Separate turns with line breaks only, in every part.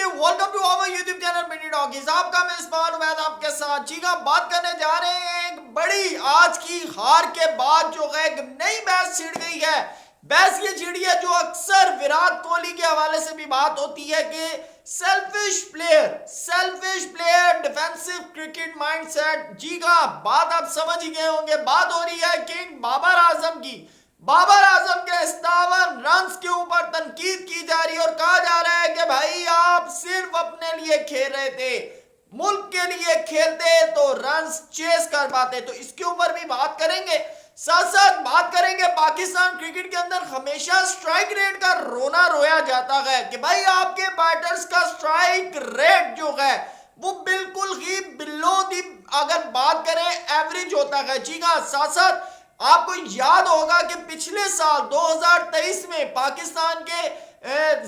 Welcome to our YouTube channel mini doggies. आपका मेजबान उमैद आपके साथ जी का बात करने जा रहे हैं एक बड़ी आज की हार के बाद जो है एक नई बहस छिड़ गई है। बहस ये छिड़ी है जो अक्सर विराट कोहली के हवाले से भी बात होती है कि selfish player defensive cricket mindset. जी का बात आप समझ ही गए होंगे। बात हो रही है किंग बाबर आजम की। बाबर आजम के 57 रन्स के ऊपर तनकीद की जा रही है और कहा जा रहा है कि भाई आप सिर्फ अपने लिए खेल रहे थे, मुल्क के लिए खेलते तो रन्स चेस कर पाते। तो इसके ऊपर भी बात करेंगे, साथ साथ बात करेंगे पाकिस्तान क्रिकेट के अंदर हमेशा स्ट्राइक रेट का रोना रोया जाता है कि भाई आपके बैटर्स का स्ट्राइक रेट जो है वो बिल्कुल ही बिलो दी अगर बात करें एवरेज होता है। जी हाँ, साथ साथ आपको याद होगा कि पिछले साल 2023 में पाकिस्तान के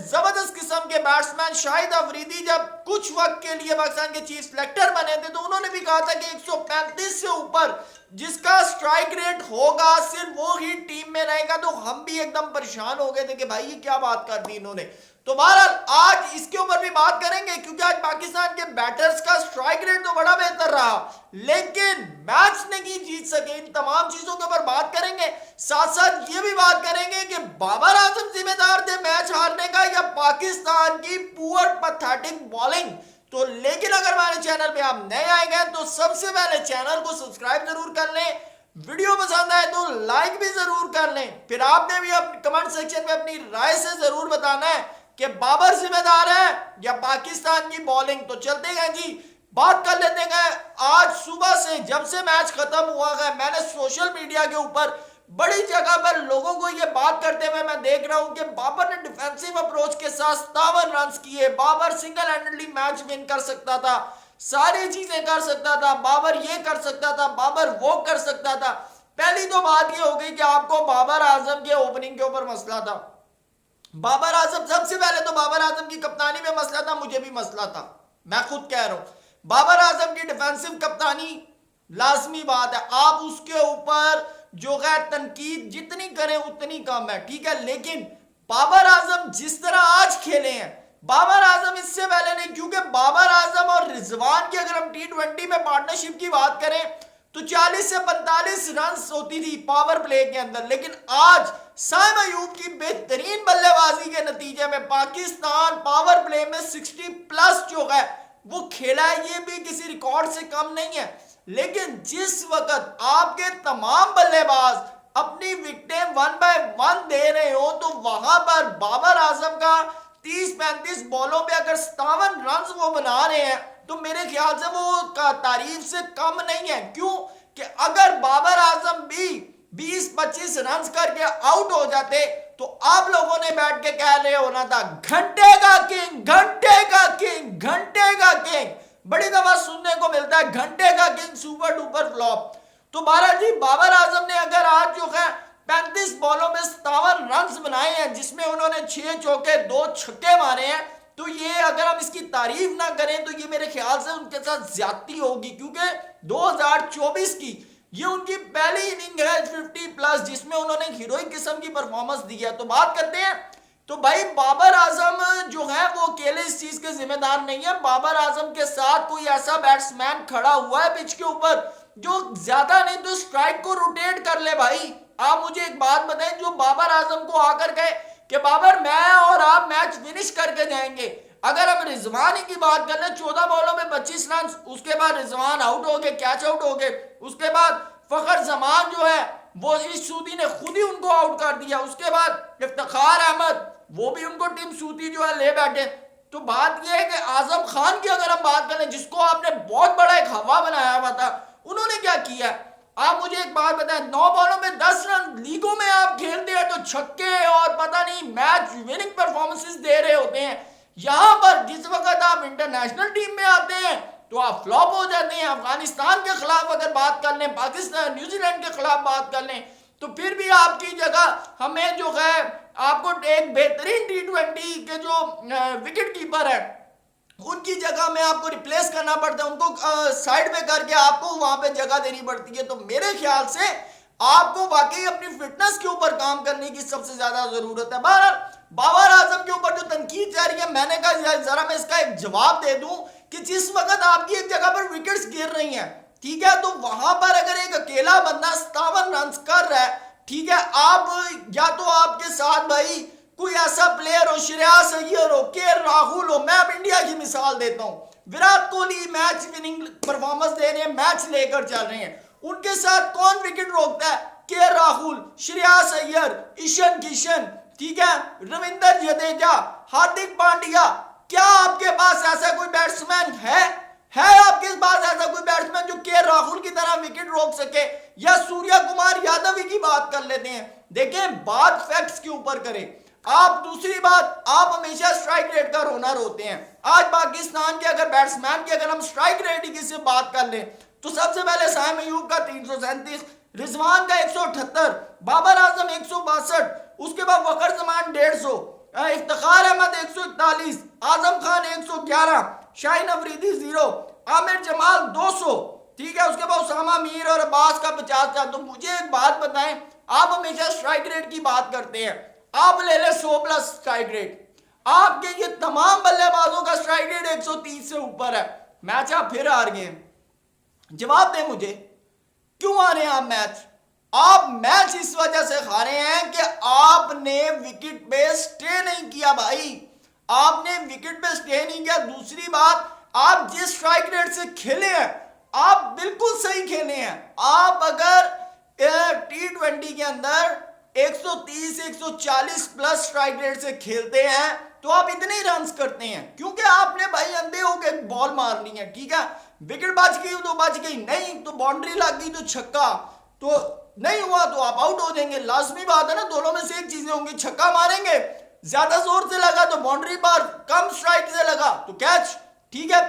जबरदस्त किस्म के बैट्समैन शाहिद अफरीदी जब कुछ वक्त के लिए पाकिस्तान के चीफ सिलेक्टर बने थे तो उन्होंने भी कहा था कि 135 से ऊपर जिसका स्ट्राइक रेट होगा सिर्फ वो ही टीम में रहेगा। तो हम भी एकदम परेशान हो गए थे कि भाई ये क्या बात कर दी इन्होंने। तो बहरहाल आज इसके ऊपर भी बात करेंगे क्योंकि आज पाकिस्तान के बैटर्स का स्ट्राइक रेट तो बड़ा बेहतर रहा लेकिन मैच नहीं जीत सके। इन तमाम चीजों के ऊपर बात करेंगे, साथ साथ ये भी बात करेंगे कि बाबर आजम जिम्मेदार थे मैच हारने का या पाकिस्तान की पुअर पैथेटिक बॉलिंग। तो लेकिन अगर हमारे चैनल पे आप नए आए गए तो सबसे पहले चैनल को सब्सक्राइब जरूर कर लें, वीडियो पसंद आए तो लाइक भी जरूर कर लें। फिर आपने भी कमेंट सेक्शन में अपनी राय से जरूर बताना है कि बाबर जिम्मेदार है या पाकिस्तान की बॉलिंग। तो चलते हैं जी, बात कर लेते हैं। आज सुबह से जब से मैच खत्म हुआ है मैंने सोशल मीडिया के ऊपर बड़ी जगह पर लोगों को यह बात करते हुए मैं देख रहा हूं कि बाबर ने डिफेंसिव अप्रोच के साथ 57 रन किए। Babar singlehandedly match win कर सकता था, सारी चीजें कर सकता था, बाबर ये कर सकता था, बाबर वो कर सकता था। पहली तो बात ये हो गई कि आपको बाबर आजम के ओपनिंग के ऊपर मसला था। बाबर आजम सबसे पहले तो बाबर आजम की कप्तानी में मसला था, मुझे भी मसला था, मैं खुद कह रहा हूं। बाबर आजम की डिफेंसिव कप्तानी लाजमी बात है, आप उसके ऊपर जो है तनकीद जितनी करें उतनी कम है, ठीक है। लेकिन बाबर आजम जिस तरह आज खेले हैं, बाबर आजम इससे पहले नहीं, क्योंकि बाबर आजम और रिजवान की अगर हम T20 में पार्टनरशिप की बात करें तो 40 से 45 रन होती थी पावर प्ले के अंदर। लेकिन आज साइम अयूब की बेहतरीन बल्लेबाजी के नतीजे में पाकिस्तान पावर प्ले में 60 प्लस जो है वो खेला है, ये भी किसी रिकॉर्ड से कम नहीं है। लेकिन जिस वक्त आपके तमाम बल्लेबाज अपनी विकेटें 1 बाय 1 दे रहे हो तो वहां पर बाबर आजम का 30-35 बॉलों पे अगर 57 रन वो बना रहे हैं तो मेरे ख्याल से वो तारीफ से कम नहीं है। क्यों कि अगर बाबर आजम भी 20-25 रन करके आउट हो जाते तो आप लोगों ने बैठ के कह रहे होना था घंटे का किंग, घंटे का किंग, घंटे का किंग। बड़ी दफा सुनने को मिलता है घंटे का किंग सुपर डुपर फ्लॉप। तो बाबर जी, बाबर आजम ने अगर आज जो है 35 बॉलों में 57 रन बनाए हैं जिसमें उन्होंने 6 चौके 2 छक्के मारे हैं, तो ये अगर हम इसकी तारीफ ना करें तो ये मेरे ख्याल से उनके साथ ज्यादती होगी। क्योंकि 2024 की ये उनकी पहली इनिंग है 50 प्लस जिसमें उन्होंने हीरोइक किस्म की परफॉर्मेंस दी है। तो बात करते हैं, तो भाई बाबर आजम जो है वो अकेले इस चीज के जिम्मेदार नहीं है। बाबर आजम के साथ कोई ऐसा बैट्समैन खड़ा हुआ है पिच के ऊपर जो ज्यादा नहीं तो स्ट्राइक को रोटेट कर ले। भाई आप मुझे एक बात बताएं, जो बाबर आजम को आकर कहे कि बाबर मैं और आप मैच फिनिश करके जाएंगे। अगर हम रिजवान की बात कर ले 14 बॉलों में 25 रन, उसके बाद रिजवान आउट हो गए, कैच आउट हो गए। उसके बाद फखर जमान जो है वो इस सूदी ने खुद ही उनको आउट कर दिया। उसके बाद इफ्तिखार अहमद वो भी उनको टीम सूदी जो है ले बैठे। तो बात यह है कि आजम खान की अगर हम बात करें जिसको आपने बहुत बड़ा एक हवा बनाया हुआ था, उन्होंने क्या किया। आप मुझे एक बात बताएं, 9 बॉलों में 10 रन लीगों में आप खेलते हैं तो छक्के और पता नहीं मैच विनिंग परफॉर्मेंसेस दे रहे होते हैं। यहां पर जिस वक्त आप इंटरनेशनल टीम में आते हैं तो आप फ्लॉप हो जाते हैं। अफगानिस्तान के खिलाफ अगर बात कर लें, पाकिस्तान न्यूजीलैंड के खिलाफ बात कर लें तो फिर भी आपकी जगह हमें जो है आपको एक बेहतरीन T20 के जो विकेट कीपर है उनकी जगह में आपको रिप्लेस करना पड़ता है, उनको साइड पे करके आपको वहां पे जगह देनी पड़ती है। तो मेरे ख्याल से आपको वाकई अपनी फिटनेस के ऊपर काम करने की सबसे ज्यादा जरूरत है। बहरहाल बाबर आजम के ऊपर जो तनकीद जा रही है, मैंने कहा जरा मैं इसका एक जवाब दे दूं कि जिस वक्त आपकी एक जगह पर विकेट्स गिर रही हैं, ठीक है, तो वहां पर अगर एक अकेला बंदा 57 रन कर रहा है, ठीक है, आप या तो आपके साथ भाई कोई ऐसा प्लेयर हो, श्रेयस अय्यर हो, के राहुल हो, मैं अब इंडिया की मिसाल देता हूं, Virat Kohli match winning performance दे रहे हैं, मैच लेकर चल रहे हैं, उनके साथ कौन विकेट रोकता है? के राहुल, श्रेयस अय्यर, ईशान किशन, ठीक है, रविंद्र जडेजा, हार्दिक पांड्या। क्या आपके पास ऐसा कोई बैट्समैन है आपके पास ऐसा कोई बैट्समैन जो के राहुल की तरह विकेट रोक सके? या सूर्य कुमार यादव की बात कर लेते हैं। देखें, बात फैक्ट्स के ऊपर करें आप। दूसरी बात, आप हमेशा स्ट्राइक रेट का रोना रोते हैं। आज पाकिस्तान के अगर बैट्समैन की अगर हम स्ट्राइक रेट की से बात कर लें तो सबसे पहले साइम अयूब का 337, रिजवान का 178, बाबर आजम 162, उसके बाद वकर जमान 150, इफ्तिखार अहमद 141, आजम खान 111, शाहीन अफरीदी 0, आमिर जमाल 200, ठीक है, उसके बाद उसामा मीर और अब्बास का 50। तो मुझे एक बात बताएं, आप हमेशा स्ट्राइक रेट की बात करते हैं, आप ले ले 100+ स्ट्राइक रेट, आपके ये तमाम बल्लेबाजों का स्ट्राइक रेट 130 से ऊपर है, मैच आप फिर हार गए। जवाब दें मुझे, क्यों हारे आप मैच? आप मैच इस वजह से हारे हैं कि आपने विकेट पे स्टे नहीं किया भाई, आपने विकेट पे स्टे नहीं किया। दूसरी बात, आप जिस स्ट्राइक रेट से खेले हैं आप बिल्कुल सही खेले हैं। आप अगर T20 के अंदर 130-140+ स्ट्राइक रेट से खेलते हैं तो आप इतने रन करते हैं, क्योंकि आपने भाई अंधे होके बॉल मारनी है, ठीक है, विकेट बच गई तो बच गई, नहीं तो बाउंड्री लग गई तो छक्का, तो नहीं हुआ तो आप आउट हो जाएंगे। लाजमी बात है ना, दोनों में से एक चीजें होंगी, छक्का मारेंगे, ज्यादा जोर से लगा तो बाउंड्री पार, कम स्ट्राइक से लगा तो कैच, ठीक है।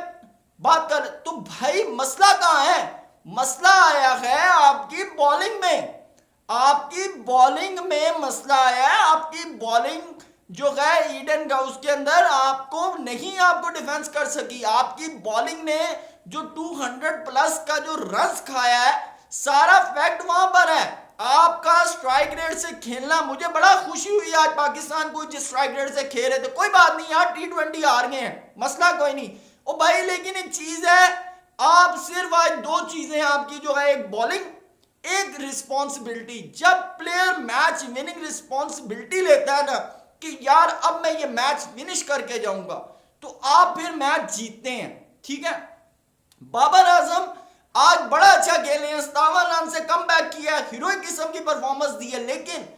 बात कर तो भाई मसला कहां है? मसला आया है आपकी बॉलिंग में, आपकी बॉलिंग में मसला आया है। आपकी बॉलिंग जो है ईडन का उसके अंदर आपको नहीं, आपको डिफेंस कर सकी। आपकी बॉलिंग ने जो 200+ का जो रन खाया है, सारा फैक्ट वहां पर है। आपका स्ट्राइक रेट से खेलना, मुझे बड़ा खुशी हुई आज पाकिस्तान को जिस स्ट्राइक रेट से खेल रहे थे। कोई बात नहीं यार, T20 हार गए हैं, मसला कोई नहीं ओ भाई, लेकिन एक चीज है, आप सिर्फ आज दो चीजें आपकी जो है, एक बॉलिंग, एक रिस्पॉन्सिबिलिटी। जब प्लेयर मैच विनिंग रिस्पॉन्सिबिलिटी लेता है ना कि यार अब मैं ये मैच फिनिश करके जाऊंगा, तो आप फिर मैच जीतते हैं, ठीक है। बाबर आजम आज बड़ा अच्छा खेले हैं, 57 रन से कम बैक किया, हीरोइक किस्म की परफॉर्मेंस दी है, लेकिन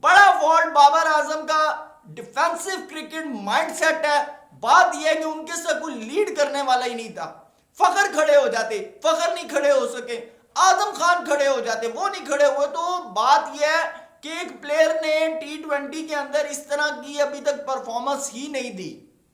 बड़ा फॉल्ट बाबर आजम का डिफेंसिव क्रिकेट माइंडसेट है। बात यह है कि उनके साथ कोई लीड करने वाला ही नहीं था। फखर खड़े हो जाते, फखर नहीं खड़े हो सके, आजम खान खड़े हो जाते, वो नहीं खड़े हुए। तो बात यह है कि एक प्लेयर ने T20 के अंदर इस तरह की अभी तक परफॉर्मेंस ही नहीं दी,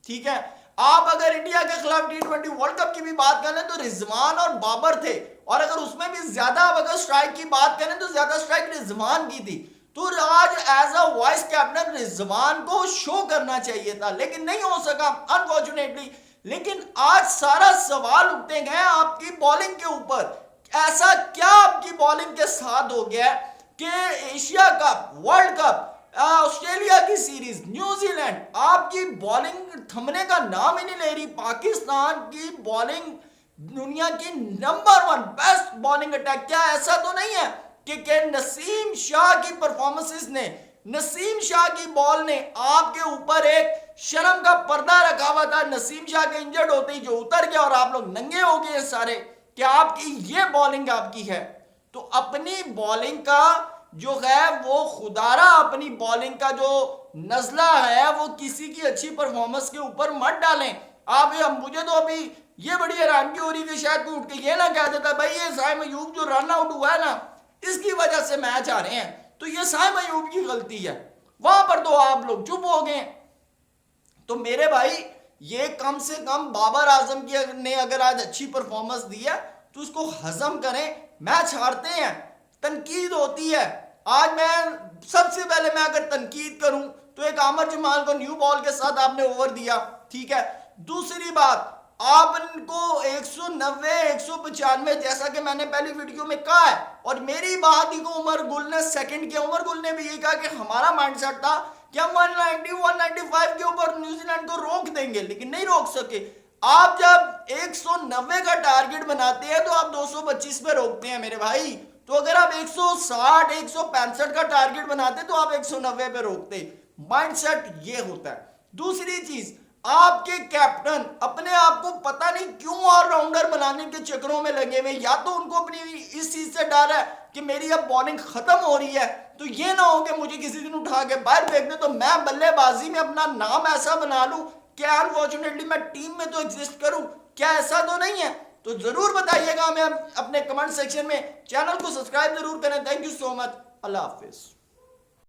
ठीक है। आप अगर इंडिया के खिलाफ T20 वर्ल्ड कप की भी बात करें तो रिजवान और बाबर थे, और अगर उसमें भी ज्यादा अगर स्ट्राइक की बात करें तो ज्यादा स्ट्राइक रिजवान की थी। तो आज as a vice captain Rizwan को शो करना चाहिए था, लेकिन नहीं हो सका अनफॉर्चुनेटली। लेकिन आज सारा सवाल उठते गए आपकी बॉलिंग के ऊपर। ऐसा क्या आपकी बॉलिंग के साथ हो गया कि Asia cup, world cup, Australia की सीरीज, न्यूजीलैंड, आपकी बॉलिंग थमने का नाम ही नहीं ले रही। पाकिस्तान की बॉलिंग दुनिया की नंबर 1 बेस्ट बॉलिंग अटैक। क्या ऐसा तो नहीं है कि नसीम शाह की परफॉर्मेंसेस ने, नसीम शाह की बॉल ने आपके ऊपर एक शर्म का पर्दा रखा हुआ था। नसीम शाह के इंजर्ड होते ही जो उतर गया और आप लोग नंगे हो गए सारे, क्या आपकी ये बॉलिंग आपकी है? तो अपनी बॉलिंग का जो है वो खुदारा, अपनी बॉलिंग का जो नजला है वो किसी की अच्छी परफॉर्मेंस के ऊपर मत डालें आप। मुझे तो अभी ये बड़ी हैरानगी हो रही कि शायद कोई उठ के ये ना कह देता भाई ये साइम अयूब जो रन आउट हुआ है ना, इसकी वजह से मैच आ रहे हैं, तो ये साइम अयूब की गलती है। वहां पर तो आप लोग चुप हो गए। तो मेरे भाई ये कम से कम बाबर आजम की ने अगर आज अच्छी परफॉर्मेंस दी है तो उसको हजम करें। मैच हारते हैं, तनकीद होती है। आज मैं सबसे पहले मैं अगर तनकीद करूं तो एक आमिर जमाल को न्यू बॉल के साथ आपने ओवर दिया, ठीक है। दूसरी बात, आपको 190 195 जैसा कि मैंने पहली वीडियो में कहा है, और मेरी बात ही को उमर गुल ने सेकंड किया। उमर गुल ने भी यही कहा कि हमारा माइंडसेट था क्या 190 195 के ऊपर न्यूजीलैंड को रोक देंगे? लेकिन नहीं रोक सके। आप जब 190 का टारगेट बनाते हैं तो आप 225 पे रोकते हैं मेरे भाई। तो अगर आप 160 165 का टारगेट बनाते तो आप 190 पे रोकते। माइंडसेट ये होता है। दूसरी चीज, आपके कैप्टन अपने आप को पता नहीं क्यों ऑलराउंडर बनाने के चक्करों में लगे हुए। या तो उनको अपनी इस चीज से डर है कि मेरी अब बॉलिंग खत्म हो रही है, तो ये ना हो कि मुझे किसी दिन उठा के बाहर फेंक दे, तो मैं बल्लेबाजी में अपना नाम ऐसा बना लूं कि अनफॉर्चुनेटली मैं टीम में तो एग्जिस्ट करूं। क्या ऐसा तो नहीं है? तो जरूर बताइएगा हमें अपने कमेंट सेक्शन में। चैनल को सब्सक्राइब जरूर करें। Thank you so much. Allah Hafiz.